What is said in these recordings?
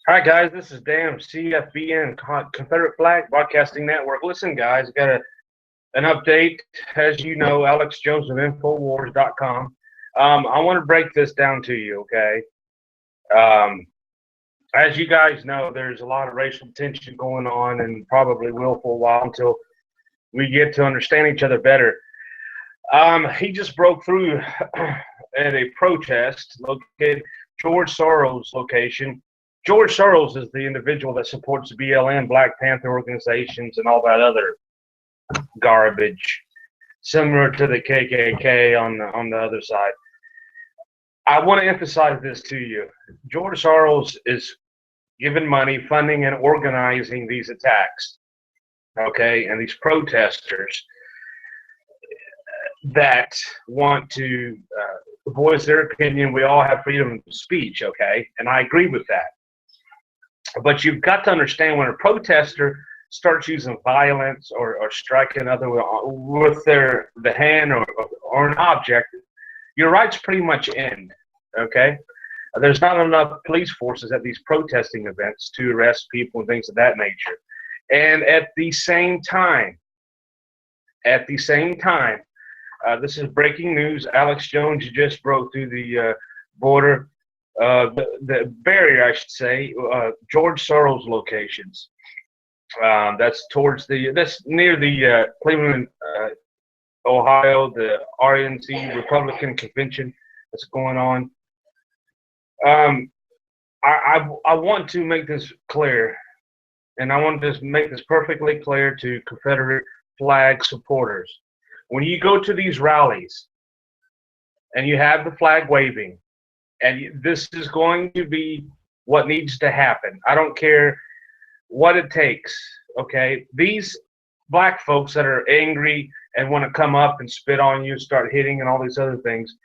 Hi guys, this is Dan of CFBN, Confederate Flag Broadcasting Network. Listen, guys, got an update. As you know, Alex Jones of Infowars.com. I want to break this down to you, okay? Um, as you guys know, there's a lot of racial tension going on, and probably will for a while until we get to understand each other better. He just broke through at a protest located George Soros' location. George Soros is the individual that supports BLM, Black Panther organizations, and all that other garbage, similar to the KKK on the other side. I want to emphasize this to you. George Soros is giving money, funding, and organizing these attacks, okay, and these protesters that want to voice their opinion. We all have freedom of speech, okay, and I agree with that. But you've got to understand when a protester starts using violence or striking another with the hand or an object, your rights pretty much end. Okay, there's not enough police forces at these protesting events to arrest people and things of that nature. And at the same time, this is breaking news. Alex Jones just broke through the border, the barrier, I should say, George Soros locations. That's near the Cleveland, Ohio, the RNC Republican convention that's going on. Um, I want to make this clear, and I want to just make this perfectly clear to Confederate flag supporters. When you go to these rallies and you have the flag waving, and this is going to be what needs to happen. I don't care what it takes, okay? These black folks that are angry and want to come up and spit on you, start hitting and all these other things,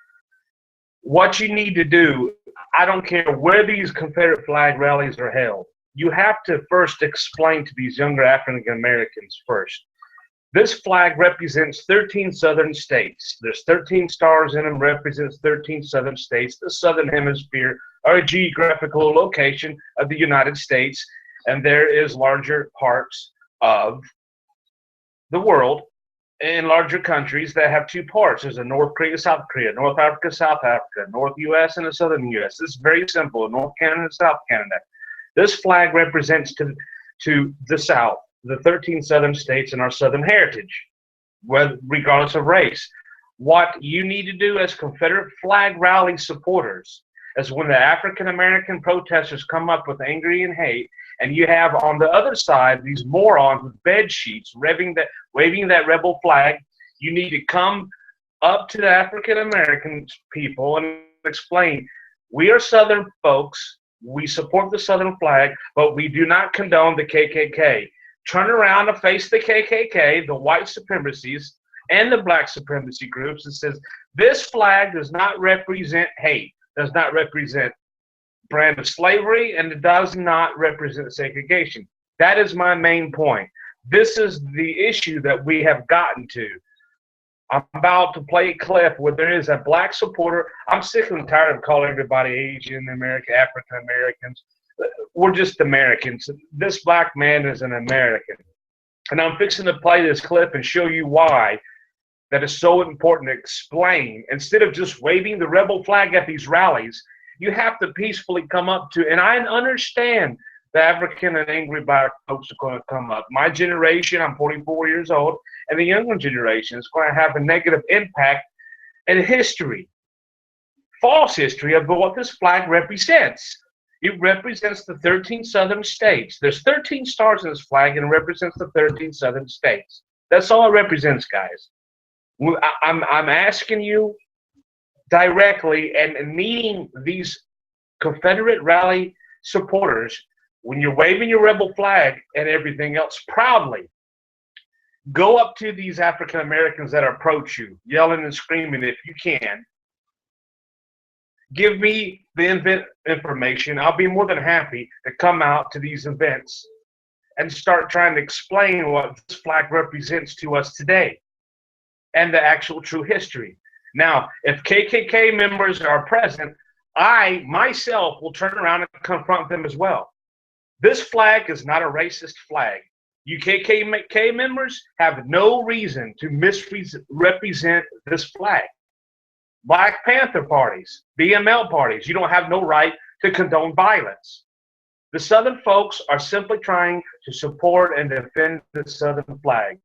what you need to do, I don't care where these Confederate flag rallies are held, you have to first explain to these younger African Americans first. This flag represents 13 southern states. There's 13 stars in them, represents 13 southern states. The southern hemisphere are a geographical location of the United States, and there is larger parts of the world in larger countries that have two parts. There's a North Korea, South Korea, North Africa, South Africa, North U.S., and the Southern U.S. This is very simple, North Canada and South Canada. This flag represents to the South the 13 southern states and our southern heritage, regardless of race. What you need to do as Confederate flag rally supporters is when the African American protesters come up with angry and hate, and you have on the other side these morons with bed sheets waving that rebel flag, you need to come up to the African American people and explain, we are Southern folks, we support the Southern flag, but we do not condone the KKK. Turn around and face the KKK, the white supremacies, and the black supremacy groups and says, this flag does not represent hate, does not represent brand of slavery, and it does not represent segregation. That is my main point. This is the issue that we have gotten to. I'm about to play a clip where there is a black supporter. I'm sick and tired of calling everybody Asian American, African Americans. We're just Americans. This black man is an American. And I'm fixing to play this clip and show you why that is so important to explain. Instead of just waving the rebel flag at these rallies, you have to peacefully come up to, and I understand the African and angry black folks are going to come up. My generation, I'm 44 years old, and the younger generation is going to have a negative impact in history, false history of what this flag represents. It represents the 13 southern states. There's 13 stars in this flag, and it represents the 13 southern states. That's all it represents, guys. I'm asking you directly and meeting these Confederate rally supporters, when you're waving your rebel flag and everything else proudly, go up to these African Americans that approach you, yelling and screaming if you can. Give me the event information. I'll be more than happy to come out to these events and start trying to explain what this flag represents to us today and the actual true history. Now, if KKK members are present, I myself will turn around and confront them as well. This flag is not a racist flag. You KKK members have no reason to misrepresent this flag. Black Panther parties, BML parties, you don't have no right to condone violence. The Southern folks are simply trying to support and defend the Southern flag.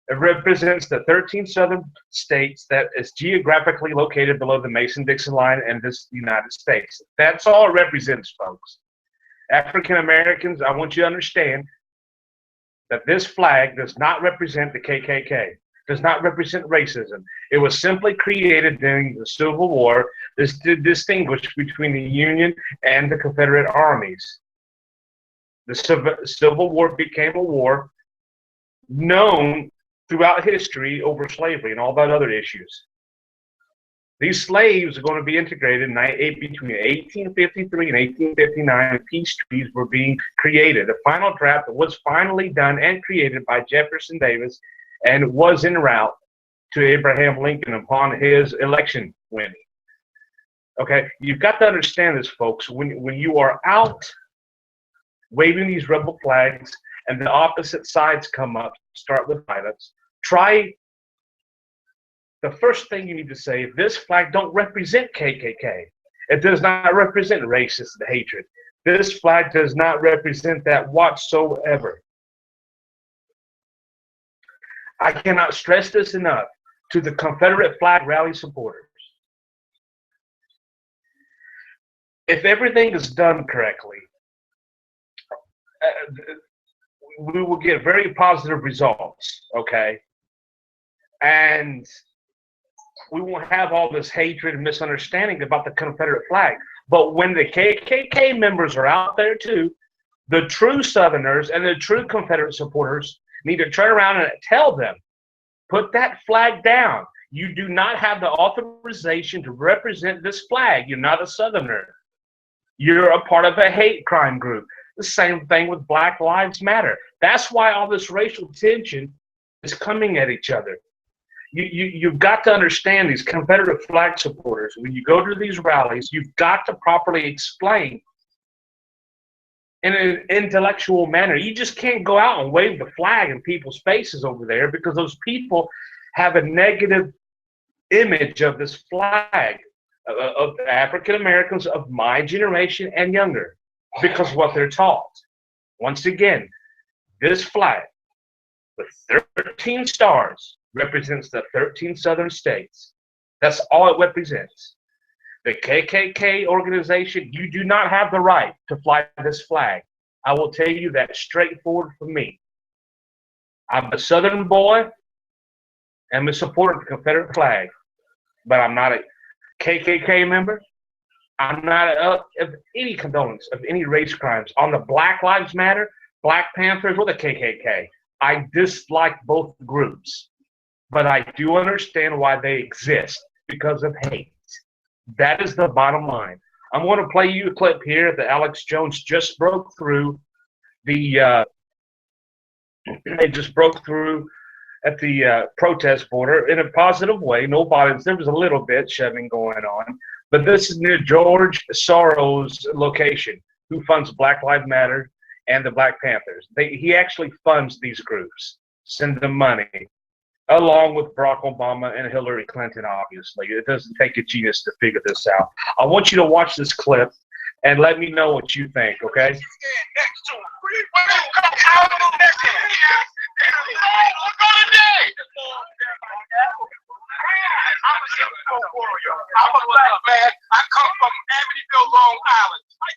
It represents the 13 Southern states that is geographically located below the Mason-Dixon line in this United States. That's all it represents, folks. African Americans, I want you to understand that this flag does not represent the KKK, does not represent racism. It was simply created during the Civil War to distinguish between the Union and the Confederate armies. The Civil War became a war known throughout history over slavery and all that other issues. These slaves are going to be integrated between 1853 and 1859. Peace treaties were being created. The final draft was finally done and created by Jefferson Davis and was en route to Abraham Lincoln upon his election winning. Okay, you've got to understand this, folks. When you are out waving these rebel flags and the opposite sides come up, start with violence, the first thing you need to say, this flag don't represent KKK. It does not represent racist hatred. This flag does not represent that whatsoever. I cannot stress this enough to the Confederate flag rally supporters. If everything is done correctly, we will get very positive results, okay? And we won't have all this hatred and misunderstanding about the Confederate flag. But when the KKK members are out there too, the true Southerners and the true Confederate supporters need to turn around and tell them, put that flag down. You do not have the authorization to represent this flag. You're not a Southerner. You're a part of a hate crime group. The same thing with Black Lives Matter. That's why all this racial tension is coming at each other. You've got to understand these Confederate flag supporters. When you go to these rallies, you've got to properly explain in an intellectual manner. You just can't go out and wave the flag in people's faces over there because those people have a negative image of this flag, of African Americans of my generation and younger, because of what they're taught. Once again, this flag with 13 stars represents the 13 Southern states. That's all it represents. The KKK organization, you do not have the right to fly this flag. I will tell you that straightforward for me. I'm a Southern boy. I'm a supporter of the Confederate flag, but I'm not a KKK member. I'm not of any condolence of any race crimes on the Black Lives Matter, Black Panthers, or the KKK. I dislike both groups, but I do understand why they exist, because of hate. That is the bottom line. I'm going to play you a clip here that Alex Jones just broke through the they just broke through at the protest border in a positive way. No violence. There was a little bit shoving going on, but this is near George Soros' location, who funds Black Lives Matter and the Black Panthers. He actually funds these groups, send them money, along with Barack Obama and Hillary Clinton, obviously. It doesn't take a genius to figure this out. I want you to watch this clip and let me know what you think, okay? I'm a black man. I come from Amityville, Long Island. I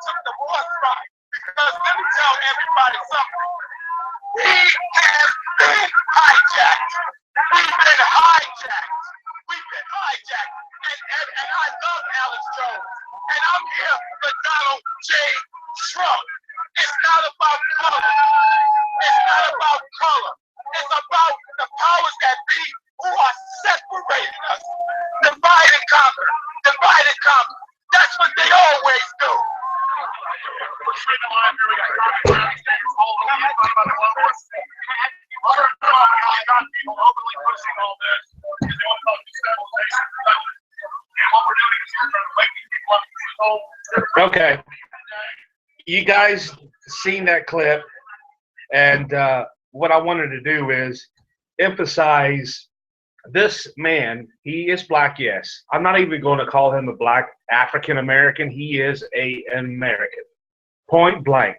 took the bus ride because let me tell everybody something. We have been hijacked. And I love Alex Jones. And I'm here for Donald J. Trump. It's not about color. It's about the powers that be who are separating us. Divide and conquer. That's what they always do. Okay. You guys seen that clip, and what I wanted to do is emphasize this man. He is black, yes. I'm not even going to call him a black African American. He is an American, point blank.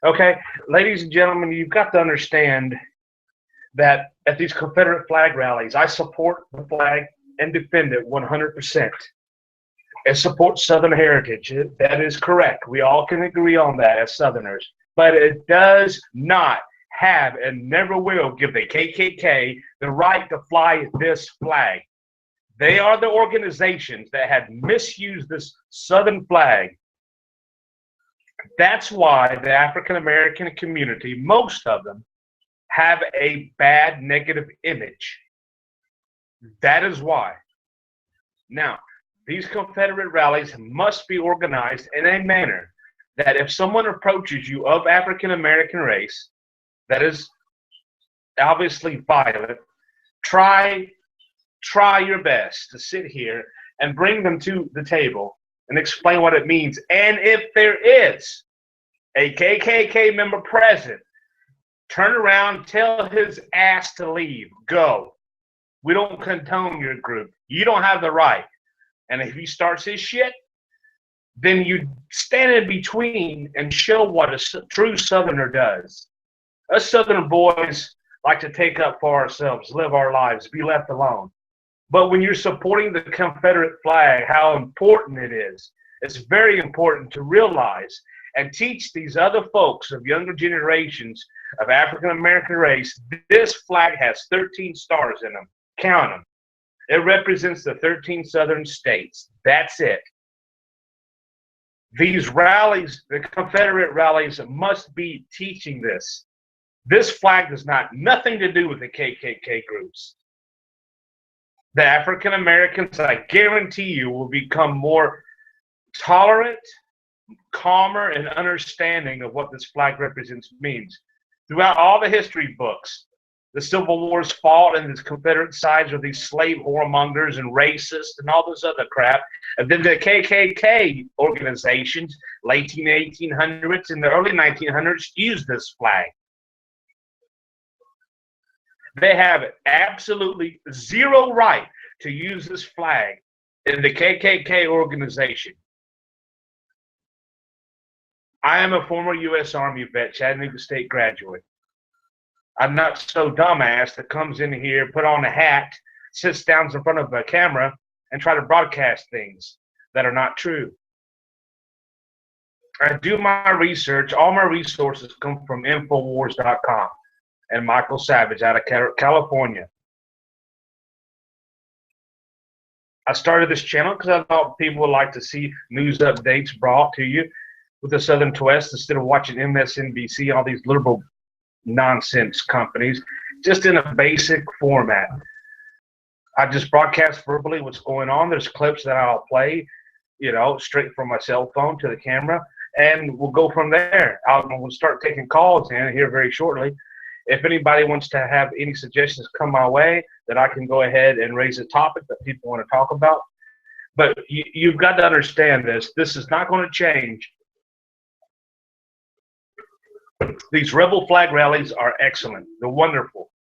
Okay, ladies and gentlemen, you've got to understand that at these Confederate flag rallies, I support the flag and defend it 100%. And support Southern heritage. That is correct. We all can agree on that as Southerners. But it does not have and never will give the KKK the right to fly this flag. They are the organizations that have misused this Southern flag. That's why the African American community, most of them, have a bad negative image. That is why. Now, these Confederate rallies must be organized in a manner that if someone approaches you of African American race that is obviously violent, try your best to sit here and bring them to the table and explain what it means. And if there is a KKK member present, turn around, tell his ass to leave. Go. We don't condone your group. You don't have the right. And if he starts his shit, then you stand in between and show what a true Southerner does. Us Southern boys like to take up for ourselves, live our lives, be left alone. But when you're supporting the Confederate flag, how important it is, it's very important to realize and teach these other folks of younger generations of African American race, this flag has 13 stars in them. Count them. It represents the 13 southern states. That's it. These rallies, the Confederate rallies, must be teaching this. This flag does not nothing to do with the KKK groups. The African Americans, I guarantee you, will become more tolerant, calmer, and understanding of what this flag represents means. Throughout all the history books, the Civil War's fought and the Confederate sides are these slave whoremongers and racists and all this other crap. And then the KKK organizations, late 1800s and the early 1900s, used this flag. They have absolutely zero right to use this flag in the KKK organization. I am a former U.S. Army vet, Chattanooga State graduate. I'm not so dumbass that comes in here, put on a hat, sits down in front of a camera, and try to broadcast things that are not true. I do my research. All my resources come from Infowars.com and Michael Savage out of California. I started this channel because I thought people would like to see news updates brought to you with a Southern twist instead of watching MSNBC, all these liberal nonsense companies, just in a basic format. I just broadcast verbally what's going on. There's clips that I'll play, straight from my cell phone to the camera, and we'll go from there. We'll start taking calls in here very shortly. If anybody wants to have any suggestions come my way, that I can go ahead and raise a topic that people want to talk about. But you've got to understand this. This is not going to change. These rebel flag rallies are excellent. They're wonderful.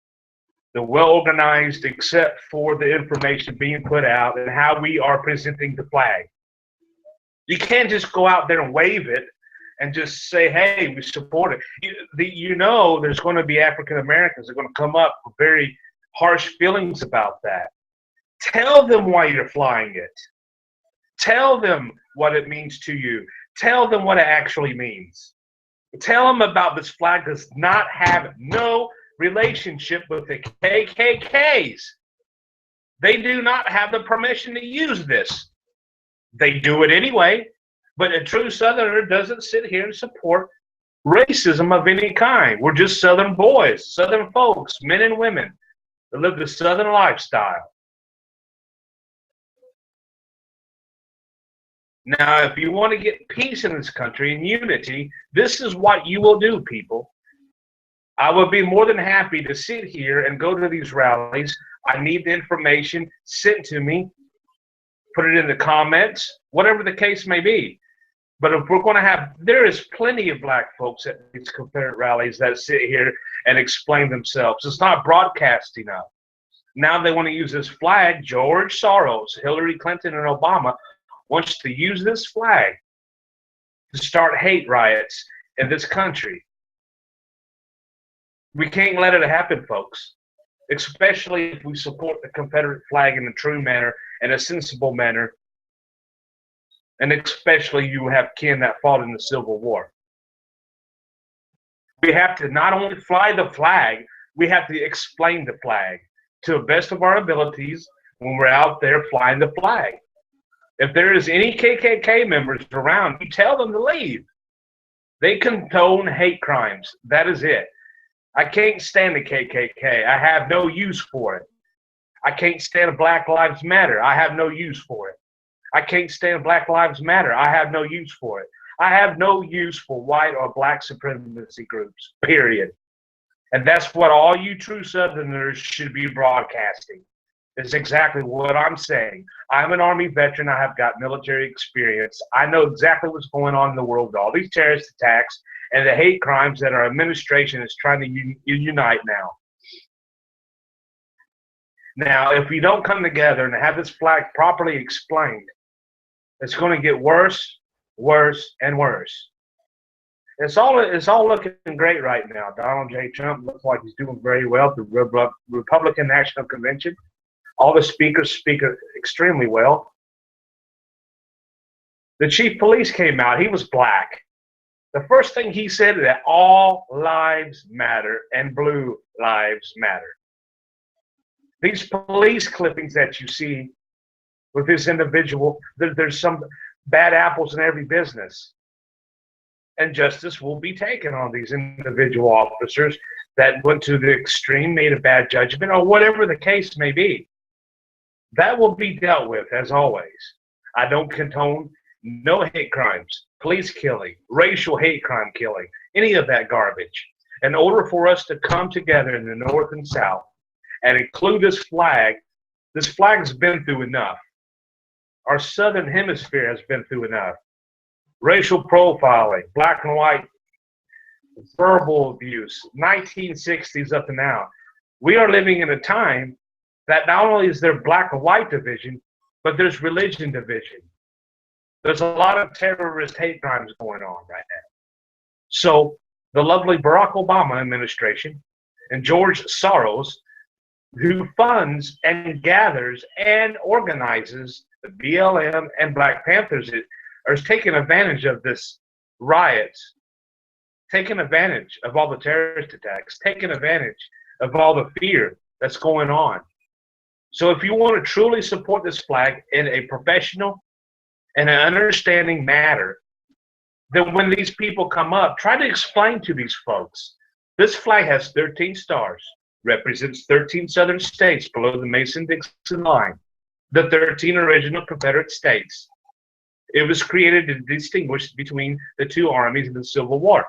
They're well organized, except for the information being put out and how we are presenting the flag. You can't just go out there and wave it and just say, hey, we support it. There's going to be African Americans that are going to come up with very harsh feelings about that. Tell them why you're flying it. Tell them what it means to you. Tell them what it actually means. Tell them about this flag does not have no relationship with the KKKs. They do not have the permission to use this. They do it anyway, but a true Southerner doesn't sit here and support racism of any kind. We're just Southern boys, Southern folks, men and women that live the Southern lifestyle. Now, if you want to get peace in this country and unity, this is what you will do, people. I would be more than happy to sit here and go to these rallies. I need the information sent to me, put it in the comments, whatever the case may be. But if we're going to have, there is plenty of black folks at these Confederate rallies that sit here and explain themselves. It's not broadcast enough. Now they want to use this flag. George Soros, Hillary Clinton, and Obama wants to use this flag to start hate riots in this country. We can't let it happen, folks, especially if we support the Confederate flag in a true manner, in a sensible manner, and especially you have kin that fought in the Civil War. We have to not only fly the flag, we have to explain the flag to the best of our abilities when we're out there flying the flag. If there is any KKK members around, you tell them to leave. They condone hate crimes. That is it. I can't stand the KKK. I have no use for it. I can't stand Black Lives Matter. I have no use for it. I can't stand Black Lives Matter. I have no use for it. I have no use for white or black supremacy groups, period. And that's what all you true Southerners should be broadcasting. Is exactly what I'm saying. I'm an Army veteran. I have got military experience. I know exactly what's going on in the world, all these terrorist attacks and the hate crimes that our administration is trying to unite now. Now, if we don't come together and have this flag properly explained, it's going to get worse, worse, and worse. It's all looking great right now. Donald J. Trump looks like he's doing very well at the Republican National Convention. All the speakers speak extremely well. The chief police came out. He was black. The first thing he said is that all lives matter and blue lives matter. These police clippings that you see with this individual, there's some bad apples in every business. And justice will be taken on these individual officers that went to the extreme, made a bad judgment, or whatever the case may be. That will be dealt with, as always. I don't condone no hate crimes, police killing, racial hate crime killing, any of that garbage. In order for us to come together in the North and South and include this flag's been through enough. Our Southern Hemisphere has been through enough. Racial profiling, black and white, verbal abuse, 1960s up to now. We are living in a time that not only is there black and white division, but there's religion division. There's a lot of terrorist hate crimes going on right now. So the lovely Barack Obama administration and George Soros, who funds and gathers and organizes the BLM and Black Panthers, are taking advantage of this riots, taking advantage of all the terrorist attacks, taking advantage of all the fear that's going on. So if you want to truly support this flag in a professional and an understanding manner, then when these people come up, try to explain to these folks, this flag has 13 stars, represents 13 southern states below the Mason-Dixon line, the 13 original Confederate states. It was created to distinguish between the two armies in the Civil War.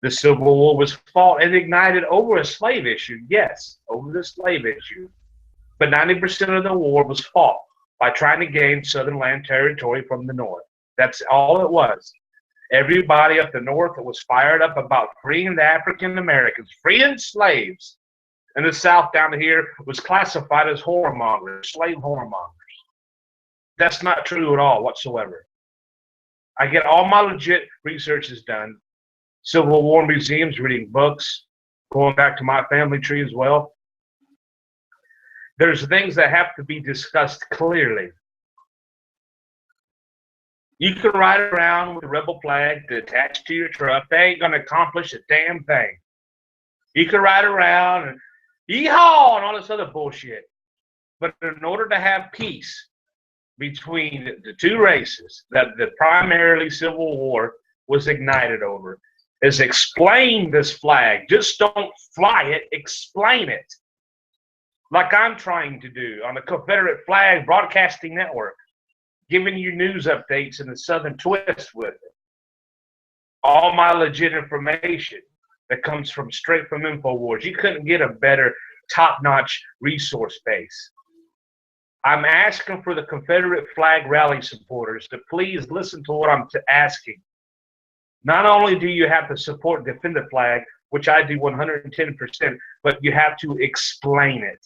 The Civil War was fought and ignited over a slave issue, yes, over the slave issue. But 90% of the war was fought by trying to gain southern land territory from the North. That's all it was. Everybody up the North was fired up about freeing the African Americans, freeing slaves. And the South down here was classified as whoremongers, slave whoremongers. That's not true at all whatsoever. I get all my legit research is done. Civil War museums, reading books, going back to my family tree as well. There's things that have to be discussed clearly. You can ride around with a rebel flag attached to your truck. They ain't going to accomplish a damn thing. You can ride around and yeehaw and all this other bullshit. But in order to have peace between the two races that the primarily Civil War was ignited over, is explain this flag. Just don't fly it, explain it. Like I'm trying to do on the Confederate Flag Broadcasting Network, giving you news updates and the Southern twist with it. All my legit information that comes from straight from InfoWars. You couldn't get a better top-notch resource base. I'm asking for the Confederate flag rally supporters to please listen to what I'm asking. Not only do you have to support and defend the flag, which I do 110%, but you have to explain it.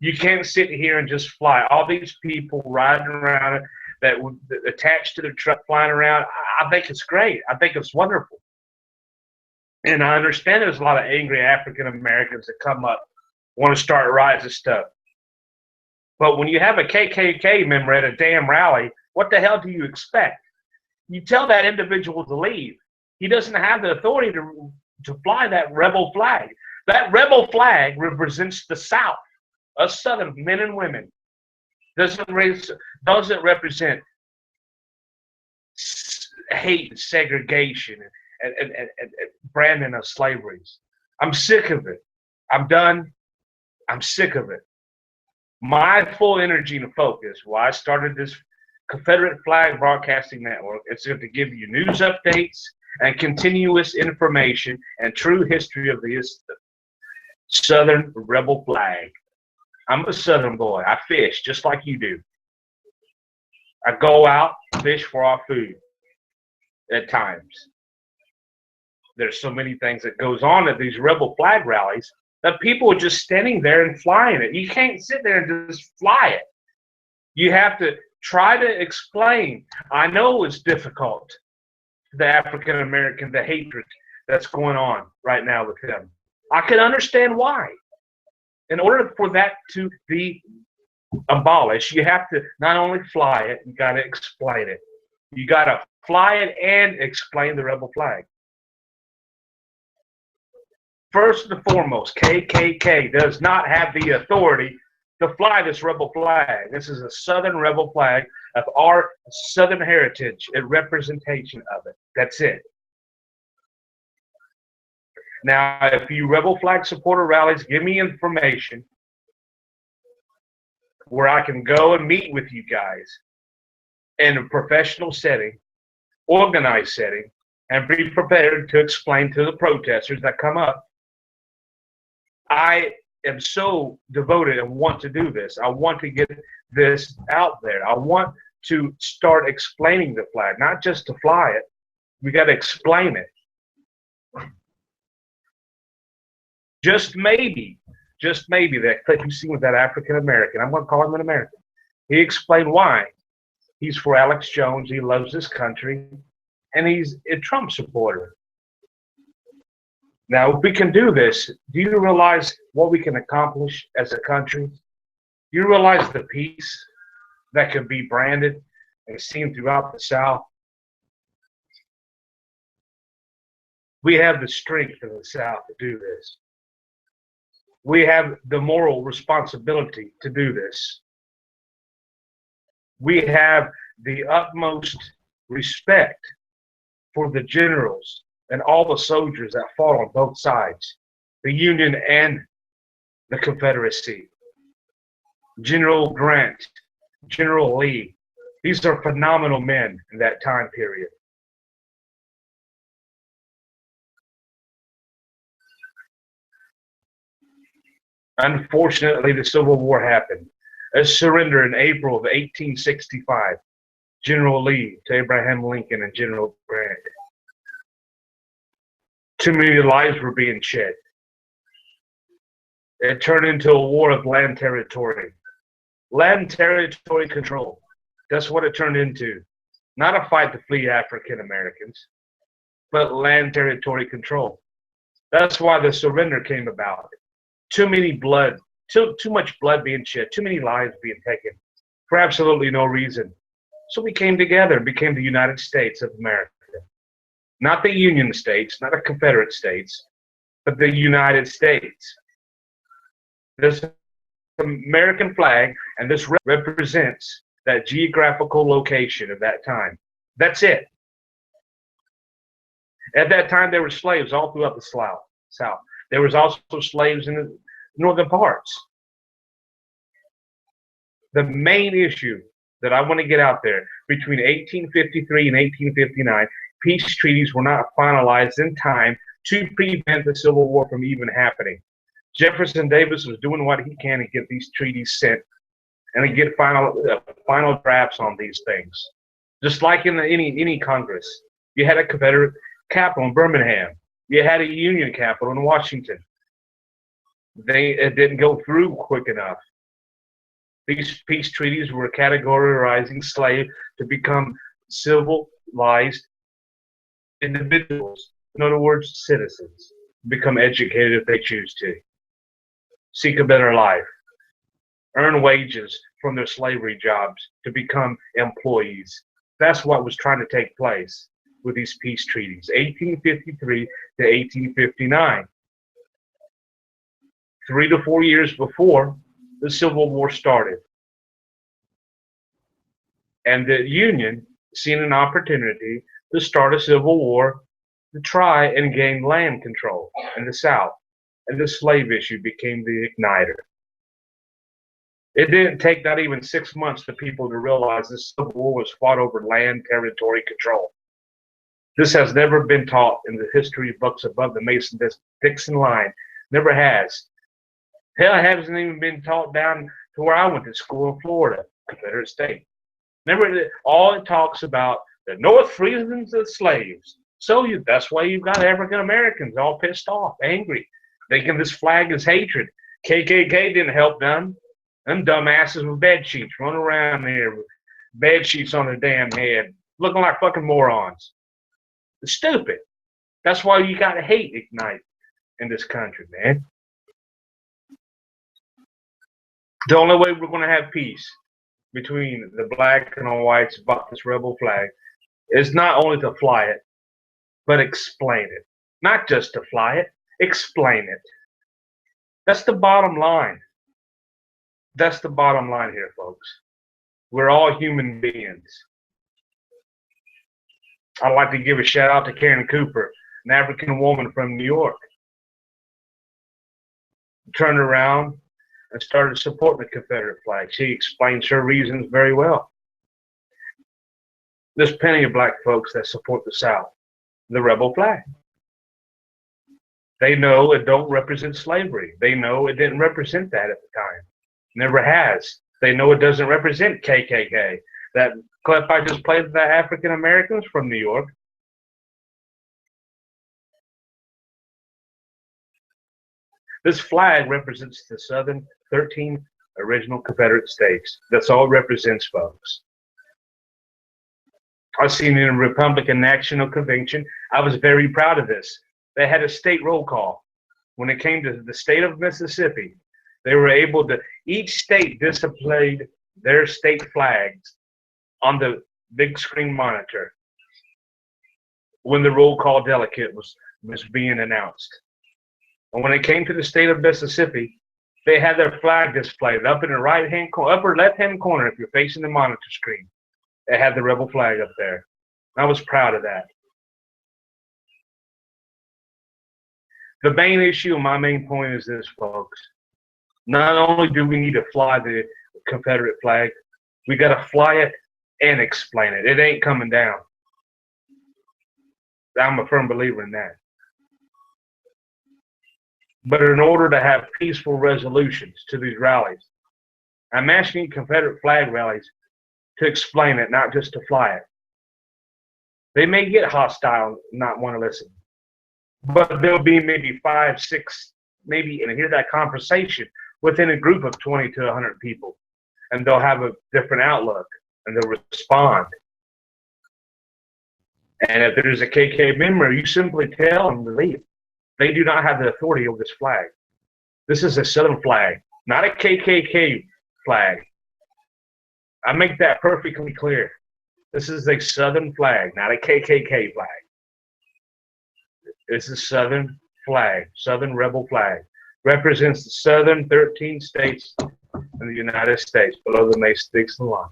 You can't sit here and just fly. All these people riding around that attached to the truck flying around, I think it's great. I think it's wonderful. And I understand there's a lot of angry African Americans that come up, want to start riots and stuff. But when you have a KKK member at a damn rally, what the hell do you expect? You tell that individual to leave. He doesn't have the authority to fly that rebel flag. That rebel flag represents the South, us Southern men and women. Doesn't represent hate and segregation and branding of slaveries. I'm sick of it. I'm done. I'm sick of it. My full energy and focus, why I started this Confederate Flag Broadcasting Network, is to give you news updates and continuous information and true history of the Southern rebel flag. I'm a Southern boy. I fish just like you do. I go out, fish for our food at times. There's so many things that goes on at these rebel flag rallies that people are just standing there and flying it. You can't sit there and just fly it. You have to try to explain. I know it's difficult, the African American, the hatred that's going on right now with them. I can understand why. In order for that to be abolished, you have to not only fly it, you got to explain it. You got to fly it and explain the rebel flag. First and foremost, KKK does not have the authority to fly this rebel flag. This is a Southern rebel flag of our Southern heritage, a representation of it. That's it. Now, if you rebel flag supporter rallies, give me information where I can go and meet with you guys in a professional setting, organized setting, and be prepared to explain to the protesters that come up. I am so devoted and want to do this. I want to get this out there. I want to start explaining the flag, not just to fly it. We got to explain it. Just maybe that clip you see with that African American, I'm going to call him an American. He explained why. He's for Alex Jones. He loves this country, and he's a Trump supporter. Now, if we can do this, do you realize what we can accomplish as a country? Do you realize the peace that can be branded and seen throughout the South? We have the strength in the South to do this. We have the moral responsibility to do this. We have the utmost respect for the generals and all the soldiers that fought on both sides, the Union and the Confederacy. General Grant, General Lee, these are phenomenal men in that time period. Unfortunately, the Civil War happened. A surrender in April of 1865. General Lee to Abraham Lincoln and General Grant. Too many lives were being shed. It turned into a war of land territory. Land territory control. That's what it turned into. Not a fight to flee African Americans, but land territory control. That's why the surrender came about. Too much blood being shed, too many lives being taken for absolutely no reason. So we came together and became the United States of America. Not the Union States, not the Confederate States, but the United States. This American flag and this represents that geographical location of that time. That's it. At that time, there were slaves all throughout the South. There was also slaves in the northern parts. The main issue that I want to get out there, between 1853 and 1859, peace treaties were not finalized in time to prevent the Civil War from even happening. Jefferson Davis was doing what he can to get these treaties sent and they get final drafts on these things. Just like in any Congress, you had a Confederate capital in Birmingham, you had a Union capital in Washington. It didn't go through quick enough. These peace treaties were categorizing slaves to become civilized individuals. In other words, citizens. Become educated if they choose to. Seek a better life. Earn wages from their slavery jobs to become employees. That's what was trying to take place with these peace treaties, 1853 to 1859. 3 to 4 years before the Civil War started. And the Union seen an opportunity to start a civil war to try and gain land control in the South. And the slave issue became the igniter. It didn't take not even 6 months for people to realize this Civil War was fought over land territory control. This has never been taught in the history books above the Mason-Dixon line. Never has. Hell, it hasn't even been taught down to where I went to school in Florida, Confederate State. Remember, all it talks about the North freeing the slaves. So that's why you've got African Americans all pissed off, angry, thinking this flag is hatred. KKK didn't help them. Them dumbasses with bed sheets running around here with bed sheets on their damn head, looking like fucking morons. It's stupid. That's why you got to hate ignite in this country, man. The only way we're going to have peace between the black and the whites about this rebel flag is not only to fly it, but explain it. Not just to fly it, explain it. That's the bottom line. That's the bottom line here, folks. We're all human beings. I'd like to give a shout out to Karen Cooper, an African woman from New York. Turned around and started supporting the Confederate flag. She explains her reasons very well. There's plenty of black folks that support the South, the rebel flag. They know it don't represent slavery. They know it didn't represent that at the time. Never has. They know it doesn't represent KKK. That clip I just played with the African Americans from New York. This flag represents the southern 13 original Confederate states. That's all it represents, folks. I've seen it in Republican National Convention. I was very proud of this. They had a state roll call. When it came to the state of Mississippi, they were able to, each state displayed their state flags on the big screen monitor when the roll call delegate was being announced. And when it came to the state of Mississippi, they had their flag displayed up in the right-hand corner, upper left-hand corner if you're facing the monitor screen. They had the rebel flag up there. I was proud of that. The main issue, my main point is this, folks. Not only do we need to fly the Confederate flag, we got to fly it and explain it. It ain't coming down. I'm a firm believer in that. But in order to have peaceful resolutions to these rallies, I'm asking Confederate flag rallies to explain it, not just to fly it. They may get hostile, not want to listen. But there'll be maybe 5, 6, maybe, and hear that conversation within a group of 20 to 100 people. And they'll have a different outlook, and they'll respond. And if there's a KK member, you simply tell them to leave. They do not have the authority over this flag. This is a Southern flag, not a KKK flag. I make that perfectly clear. This is a Southern flag, not a KKK flag. This is Southern flag, Southern rebel flag. Represents the southern 13 states in the United States below the Mason-Dixon line.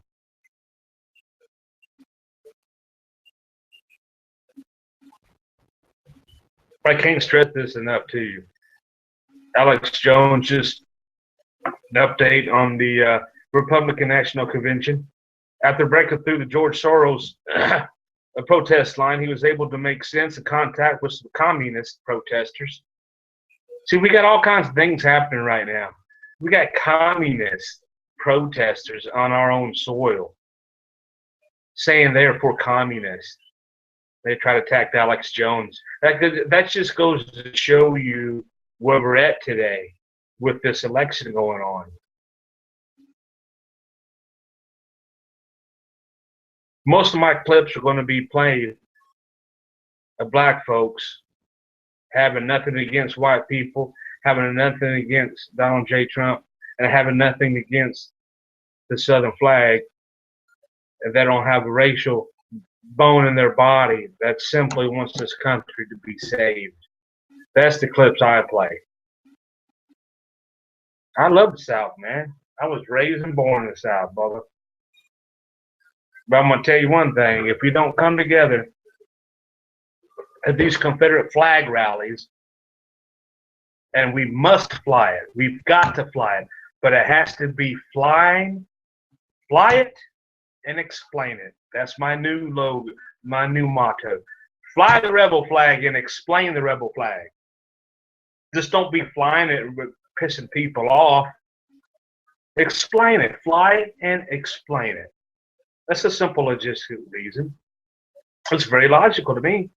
I can't stress this enough to you. Alex Jones just an update on the Republican National Convention. After breaking through the George Soros protest line, he was able to make sense of contact with some communist protesters. See, we got all kinds of things happening right now. We got communist protesters on our own soil saying they're for communists. They try to attack Alex Jones. That just goes to show you where we're at today with this election going on. Most of my clips are going to be played of black folks having nothing against white people, having nothing against Donald J. Trump, and having nothing against the Southern flag. And they don't have a racial bone in their body that simply wants this country to be saved. That's the clips I play. I love the South, man. I was raised and born in the South, brother. But I'm going to tell you one thing. If we don't come together at these Confederate flag rallies, and we must fly it. We've got to fly it. But it has to be fly it, and explain it. That's my new logo, my new motto. Fly the rebel flag and explain the rebel flag. Just don't be flying it and pissing people off. Explain it. Fly it and explain it. That's a simple logistical reason. It's very logical to me.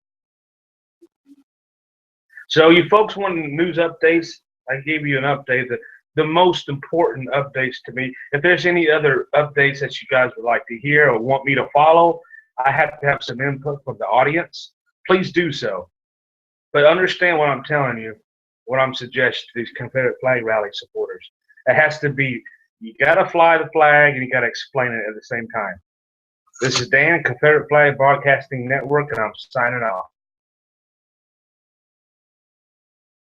So you folks want news updates? I gave you an update. The most important updates to me. If there's any other updates that you guys would like to hear or want me to follow, I have to have some input from the audience. Please do so. But understand what I'm telling you, what I'm suggesting to these Confederate flag rally supporters. It has to be, you got to fly the flag and you got to explain it at the same time. This is Dan, Confederate Flag Broadcasting Network, and I'm signing off.